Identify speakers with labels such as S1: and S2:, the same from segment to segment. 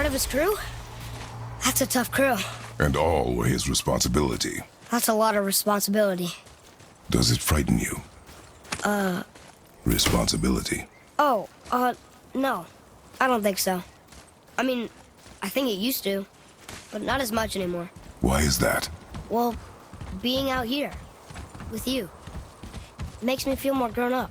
S1: part of his crew? That's a tough crew.
S2: And all were his responsibility.
S1: That's a lot of responsibility.
S2: Does it frighten you? Responsibility.
S1: Oh, no. I don't think so. I mean, I think it used to, but not as much anymore.
S2: Why is that?
S1: Well, being out here, with you, makes me feel more grown up.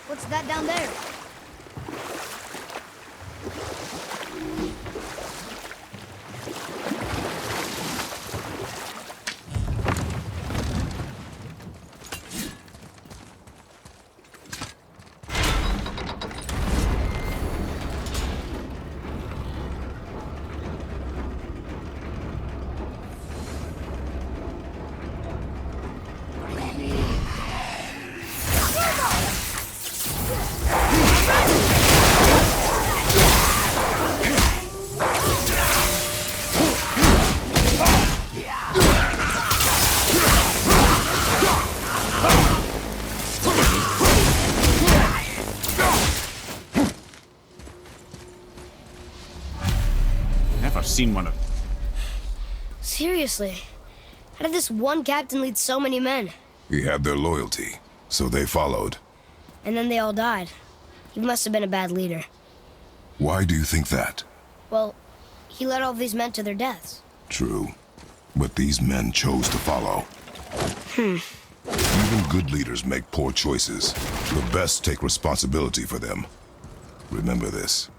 S1: What's that down there?
S3: Seen one of them.
S1: Seriously, how did this one captain lead so many men?
S2: He had their loyalty, so they followed.
S1: And then they all died. He must have been a bad leader.
S2: Why do you think that?
S1: Well, he led all these men to their deaths.
S2: True, but these men chose to follow. Even good leaders make poor choices. The best take responsibility for them. Remember this.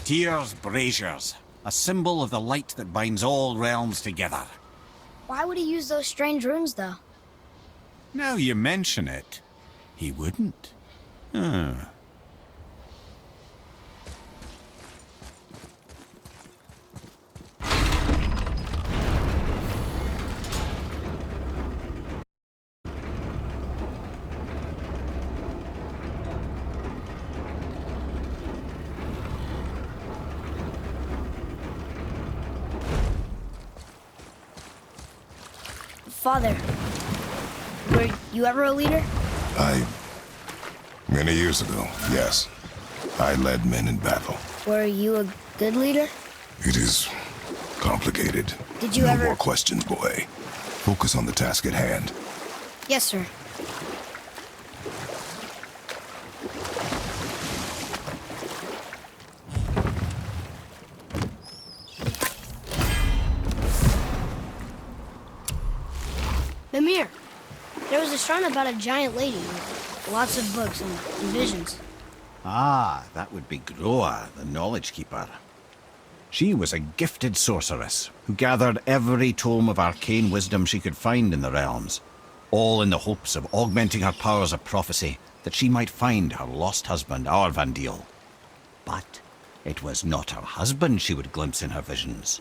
S3: Tyr's braziers, a symbol of the light that binds all realms together.
S1: Why would he use those strange runes, though?
S3: Now you mention it, he wouldn't.
S1: Father, were you ever a leader?
S2: Many years ago, yes. I led men in battle.
S1: Were you a good leader?
S2: It is complicated.
S1: Did you
S2: no
S1: ever...
S2: more questions, boy. Focus on the task at hand.
S1: Yes, sir. Mimir, there was a shrine about a giant lady with lots of books and visions.
S3: Ah, that would be Groa, the Knowledge Keeper. She was a gifted sorceress who gathered every tome of arcane wisdom she could find in the realms, all in the hopes of augmenting her powers of prophecy that she might find her lost husband, Arvandil. But it was not her husband she would glimpse in her visions,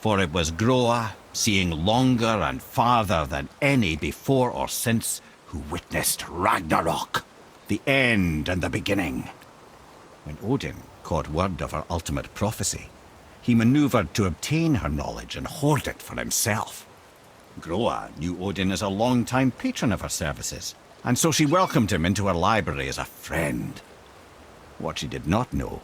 S3: for it was Groa, seeing longer and farther than any before or since, who witnessed Ragnarok, the end and the beginning. When Odin caught word of her ultimate prophecy, he maneuvered to obtain her knowledge and hoard it for himself. Groa knew Odin as a long-time patron of her services, and so she welcomed him into her library as a friend. What she did not know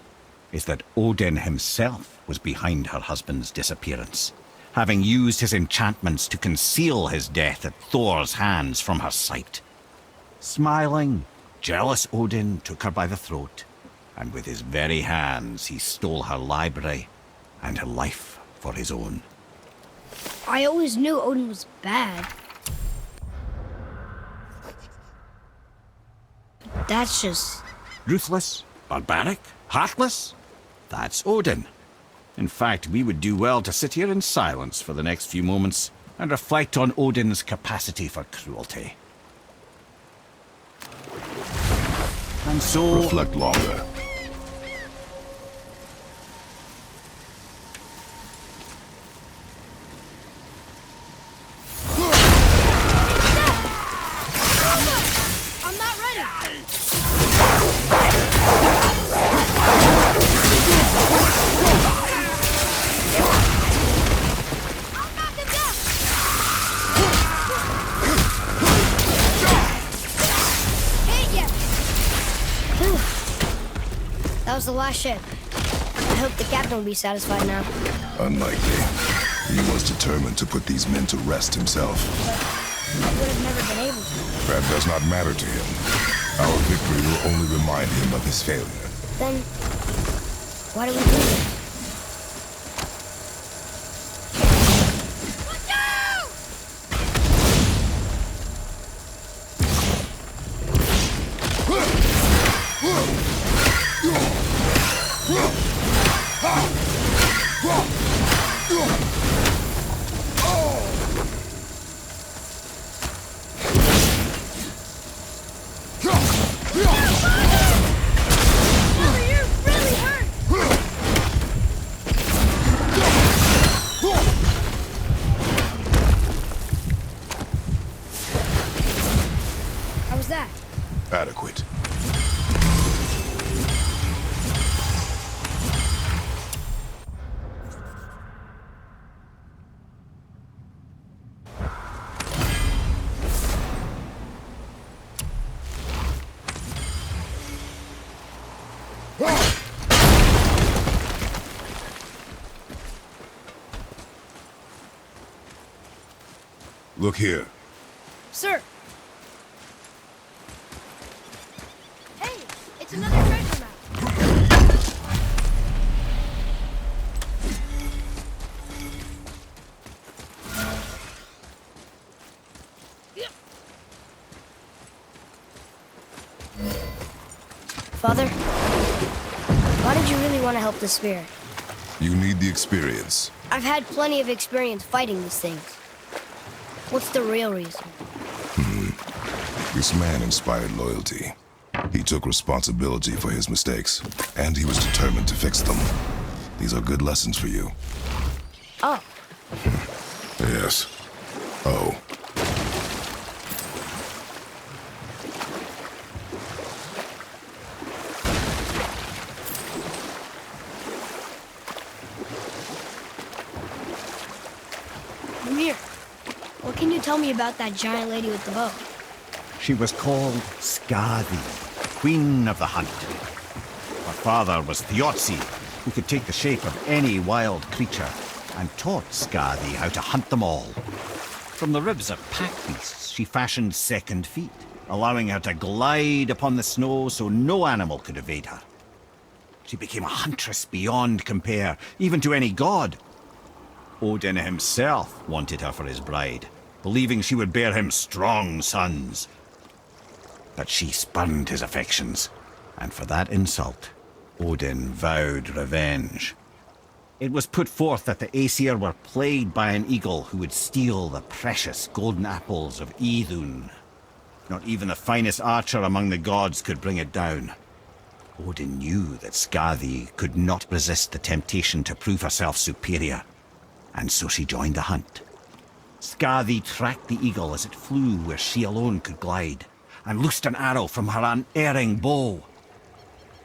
S3: is that Odin himself was behind her husband's disappearance, having used his enchantments to conceal his death at Thor's hands from her sight. Smiling, jealous Odin took her by the throat, and with his very hands he stole her library and her life for his own.
S1: I always knew Odin was bad. That's just...
S3: Ruthless, barbaric, heartless? That's Odin. In fact, we would do well to sit here in silence for the next few moments and reflect on Odin's capacity for cruelty. And so...
S2: Reflect longer.
S1: I'm not ready! I'll knock him down! Hit ya! Whew. That was the last ship. I hope the captain will be satisfied now.
S2: Unlikely. He was determined to put these men to rest himself.
S1: But I would have never been able to.
S2: That does not matter to him. Our victory will only remind him of his failure.
S1: Then, why do we do this? How was that?
S2: Adequate. Look here.
S1: Sir! Hey! It's another treasure map! Father, why did you really want to help the spirit?
S2: You need the experience.
S1: I've had plenty of experience fighting these things. What's the real reason?
S2: This man inspired loyalty. He took responsibility for his mistakes, and he was determined to fix them. These are good lessons for you.
S1: Oh,
S2: Yes. Oh.
S1: Mimir, what can you tell me about that giant lady with the bow.
S3: She was called Skadi, Queen of the Hunt. Her father was Thiotzi, who could take the shape of any wild creature, and taught Skadi how to hunt them all. From the ribs of pack beasts, she fashioned second feet, allowing her to glide upon the snow so no animal could evade her. She became a huntress beyond compare, even to any god. Odin himself wanted her for his bride, believing she would bear him strong sons. But she spurned his affections, and for that insult, Odin vowed revenge. It was put forth that the Aesir were plagued by an eagle who would steal the precious golden apples of Idun. Not even the finest archer among the gods could bring it down. Odin knew that Skadi could not resist the temptation to prove herself superior, and so she joined the hunt. Skadi tracked the eagle as it flew where she alone could glide, and loosed an arrow from her unerring bow.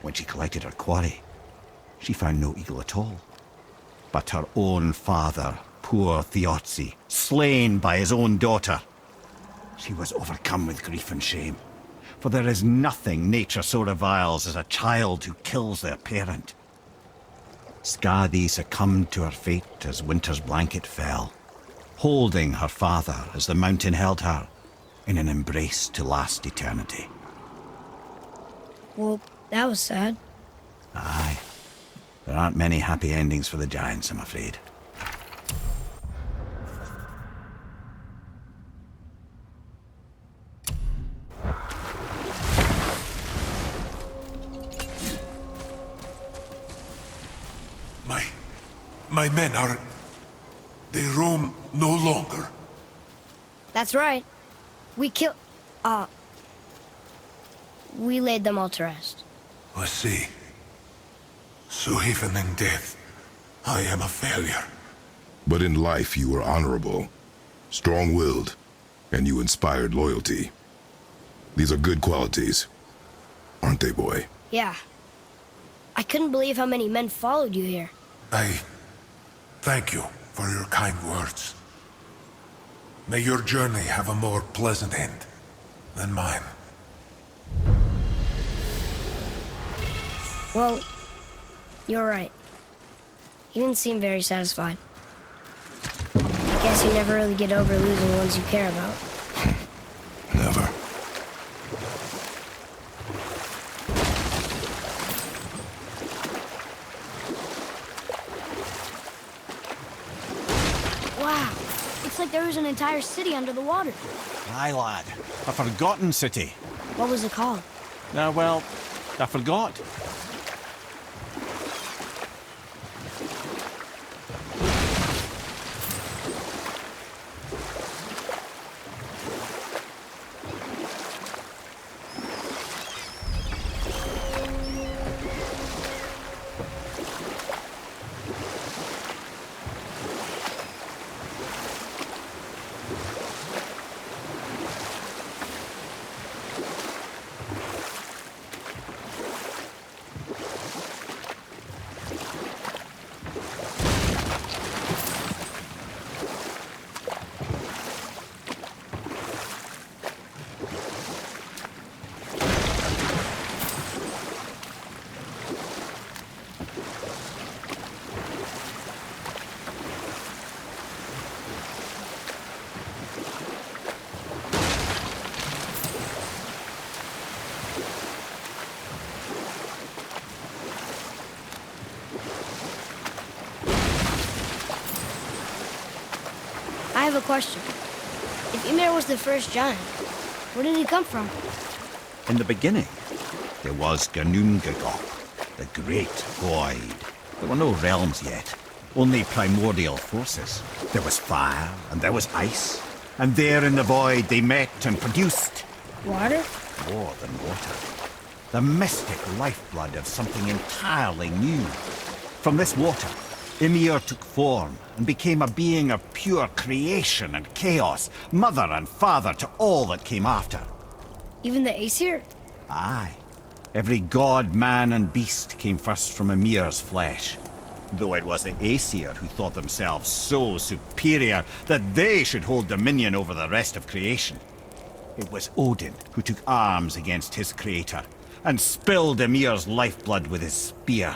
S3: When she collected her quarry, she found no eagle at all, but her own father, poor Thiotzi, slain by his own daughter. She was overcome with grief and shame, for there is nothing nature so reviles as a child who kills their parent. Skadi succumbed to her fate as winter's blanket fell, holding her father as the mountain held her in an embrace to last eternity.
S1: Well, that was sad.
S3: Aye. There aren't many happy endings for the giants, I'm afraid.
S4: My men are... They roam no longer.
S1: That's right. We laid them all to rest.
S4: I see. So even in death, I am a failure.
S2: But in life you were honorable, strong-willed, and you inspired loyalty. These are good qualities, aren't they, boy?
S1: Yeah. I couldn't believe how many men followed you here.
S4: I thank you for your kind words. May your journey have a more pleasant end than mine.
S1: Well, you're right. You didn't seem very satisfied. I guess you never really get over losing the ones you care about.
S2: Never.
S1: Wow. It's like there was an entire city under the water.
S3: Aye, lad. A forgotten city.
S1: What was it called?
S3: Well, I forgot.
S1: I have a question. If Ymir was the first giant, where did he come from?
S3: In the beginning, there was Ginnungagap, the Great Void. There were no realms yet, only primordial forces. There was fire, and there was ice. And there in the void they met and produced...
S1: Water?
S3: more than water. The mystic lifeblood of something entirely new. From this water, Ymir took form and became a being of pure creation and chaos, mother and father to all that came after.
S1: Even the Aesir?
S3: Aye. Every god, man, and beast came first from Ymir's flesh. though it was the Aesir who thought themselves so superior that they should hold dominion over the rest of creation. It was Odin who took arms against his creator, and spilled Ymir's lifeblood with his spear.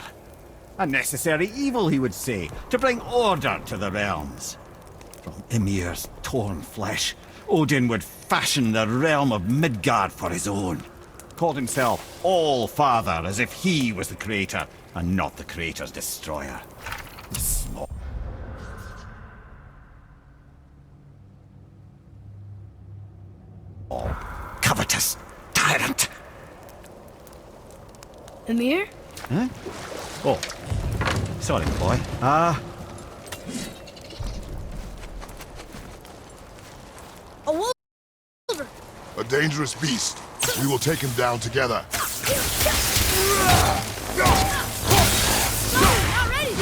S3: A necessary evil, he would say, to bring order to the realms. From Ymir's torn flesh, Odin would fashion the realm of Midgard for his own. Called himself All-Father, as if he was the creator, and not the creator's destroyer. Small. Covetous tyrant!
S1: Ymir?
S3: Huh? Oh. Sorry, boy.
S1: A wolf!
S2: A dangerous beast. We will take him down together.
S1: Not ready!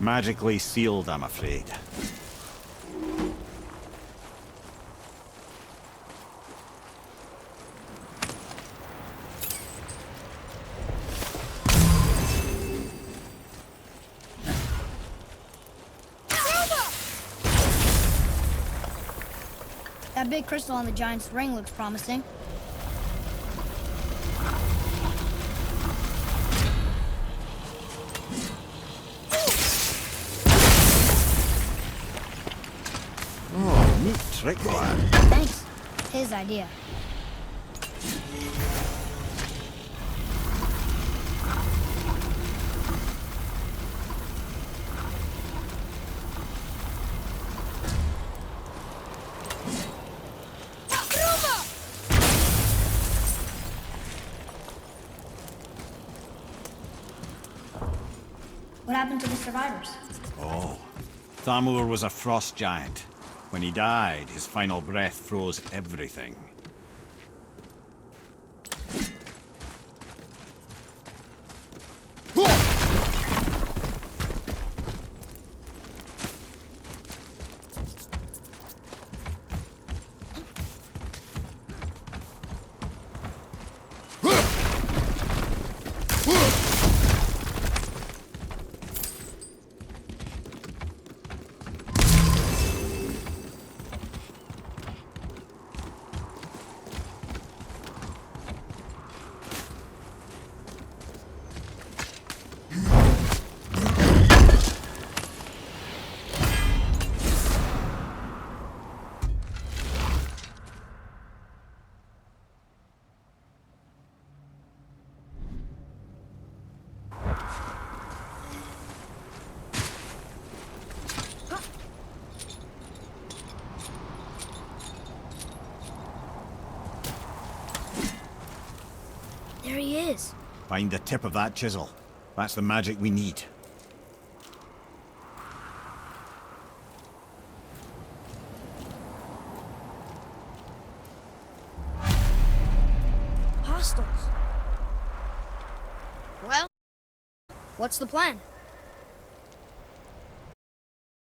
S3: Magically sealed, I'm afraid.
S5: That big crystal on the giant's ring looks promising.
S3: Oh, neat trick, lad.
S5: Thanks. His idea. What happened to the survivors?
S3: Oh. Thamur was a frost giant. When he died, his final breath froze everything.
S1: There he is.
S3: Find the tip of that chisel. That's the magic we need.
S1: Hostiles.
S5: Well, what's the plan?